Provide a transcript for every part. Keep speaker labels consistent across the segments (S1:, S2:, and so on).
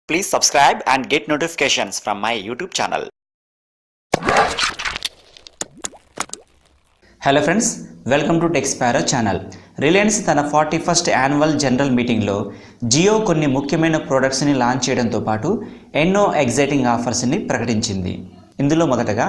S1: Please subscribe and get notifications from my YouTube channel.
S2: Hello friends, welcome to Techsparrow channel. Reliance తన 41st annual general మీటింగ్లో జియో కొన్ని ముఖ్యమైన ప్రోడక్ట్స్ని launch చేయడంతో పాటు ఎన్నో ఎగ్జైటింగ్ ఆఫర్స్ని ప్రకటించింది. ఇందులో మొదటగా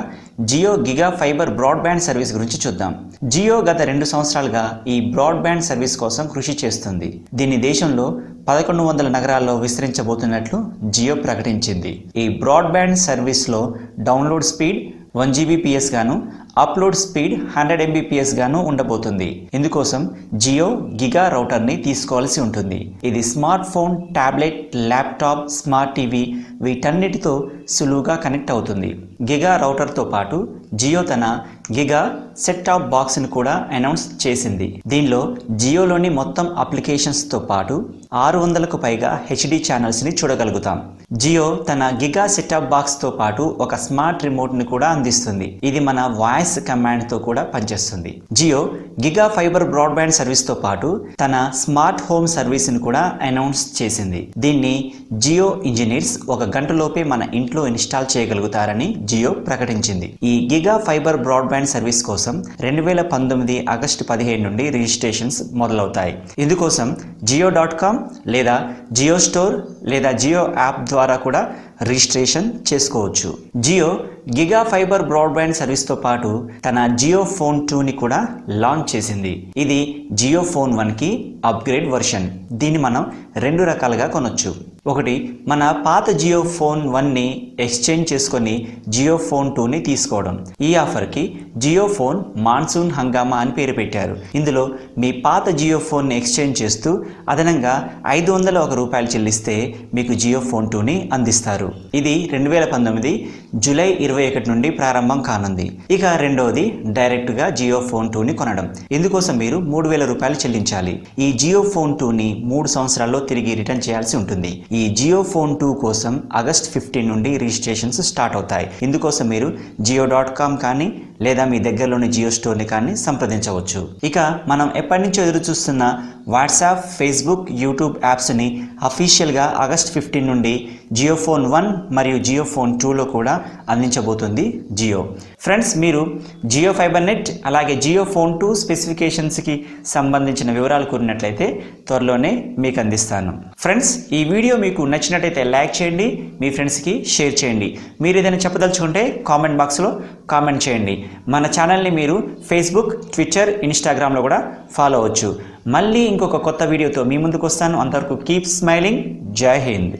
S2: Jio giga fiber broadband service గురించి చూద్దాం. జియో గత 2 సంవత్సరాలుగా ఈ బ్రాడ్బ్యాండ్ సర్వీస్ కోసం కృషి చేస్తుంది. దీన్ని దేశంలో 1100 నగరాల్లో విస్తరించబోతున్నట్లు జియో ప్రకటించింది. ఈ బ్రాడ్బ్యాండ్ సర్వీస్లో డౌన్లోడ్ స్పీడ్ 1 Gbps గాను, అప్లోడ్ స్పీడ్ 100 Mbps గాను ఉండబోతుంది. ఇందుకోసం జియో గిగా రౌటర్ని తీసుకోవాల్సి ఉంటుంది. ఇది smart phone, tablet, laptop, smart TV వీటన్నిటితో సులువుగా కనెక్ట్ అవుతుంది. గిగా రౌటర్తో పాటు జియో తన గిగా సెట్ టాప్ బాక్స్ని కూడా అనౌన్స్ చేసింది. దీనిలో జియోలోని మొత్తం అప్లికేషన్స్తో పాటు 600కు పైగా హెచ్డి ఛానల్స్ని చూడగలుగుతాం. జియో తన గిగా సెట్ టాప్ బాక్స్తో పాటు ఒక స్మార్ట్ రిమోట్ని కూడా అందిస్తుంది. ఇది మన వాయిస్ కమాండ్తో కూడా పనిచేస్తుంది. జియో గిగా ఫైబర్ బ్రాడ్బ్యాండ్ సర్వీస్తో పాటు తన స్మార్ట్ హోమ్ సర్వీస్ని కూడా అనౌన్స్ చేసింది. దీన్ని జియో ఇంజనీర్స్ 1 గంటలోపే మన ఇంట్లో ఇన్స్టాల్ చేయగలుగుతారని జియో ప్రకటించింది. ఈ గిగా ఫైబర్ బ్రాడ్బ్యాండ్ సర్వీస్ కోసం 2019 ఆగస్టు 15 నుండి రిజిస్ట్రేషన్స్ మొదలవుతాయి. ఇందుకోసం జియో.com లేదా జియో స్టోర్ లేదా జియో యాప్ ద్వారా కూడా రిజిస్ట్రేషన్ చేసుకోవచ్చు. జియో గిగా ఫైబర్ బ్రాడ్బ్యాండ్ సర్వీస్తో పాటు తన జియో ఫోన్ 2ని కూడా లాంచ్ చేసింది. ఇది జియో ఫోన్ 1కి అప్గ్రేడ్ వర్షన్. దీన్ని మనం 2 రకాలుగా కొనొచ్చు. ఒకటి, మన పాత జియో ఫోన్ 1ని ఎక్స్చేంజ్ చేసుకొని జియో ఫోన్ 2ని తీసుకోవడం. ఈ ఆఫర్కి జియో ఫోన్ మాన్సూన్ హంగామా అని పేరు పెట్టారు. ఇందులో మీ పాత జియో ఫోన్ని ఎక్స్చేంజ్ చేస్తూ అదనంగా 501 రూపాయలు చెల్లిస్తే మీకు జియో ఫోన్ 2ని అందిస్తారు. ఇది 2019 జూలై 21 నుండి ప్రారంభం కానుంది. ఇక రెండవది, డైరెక్ట్గా జియో ఫోన్ 2ని కొనడం. ఇందుకోసం మీరు 3000 రూపాయలు చెల్లించాలి. ఈ జియో ఫోన్ 2ని 3 సంవత్సరాల్లో తిరిగి రిటర్న్ చేయాల్సి ఉంటుంది. ఈ జియో ఫోన్ 2 కోసం ఆగస్ట్ 15 నుండి రిజిస్ట్రేషన్స్ స్టార్ట్ అవుతాయి. ఇందుకోసం మీరు జియో.com కానీ లేదా మీ దగ్గరలోని జియో స్టోర్ని కానీ సంప్రదించవచ్చు. ఇక మనం ఎప్పటి నుంచో ఎదురు చూస్తున్న వాట్సాప్, ఫేస్బుక్, యూట్యూబ్ యాప్స్ని అఫీషియల్గా ఆగస్ట్ 15 నుండి జియో ఫోన్ 1 మరియు జియో ఫోన్ 2లో కూడా అందించబోతుంది జియో. ఫ్రెండ్స్, మీరు జియో ఫైబర్ నెట్ అలాగే జియో ఫోన్ 2 స్పెసిఫికేషన్స్కి సంబంధించిన వివరాలు కోరినట్లయితే త్వరలోనే మీకు అందిస్తాను. ఫ్రెండ్స్, ఈ వీడియో మీకు నచ్చినట్టయితే లైక్ చేయండి, మీ ఫ్రెండ్స్కి షేర్ చేయండి. మీరు ఏదైనా చెప్పదలుచుకుంటే కామెంట్ బాక్స్లో కామెంట్ చేయండి. మన ఛానల్ని మీరు ఫేస్బుక్, ట్విట్టర్, ఇన్స్టాగ్రామ్లో కూడా ఫాలో అవ్వచ్చు. మళ్ళీ ఇంకొక కొత్త వీడియోతో మీ ముందుకు వస్తాను. అంతవరకు కీప్ స్మైలింగ్. జై హింద్.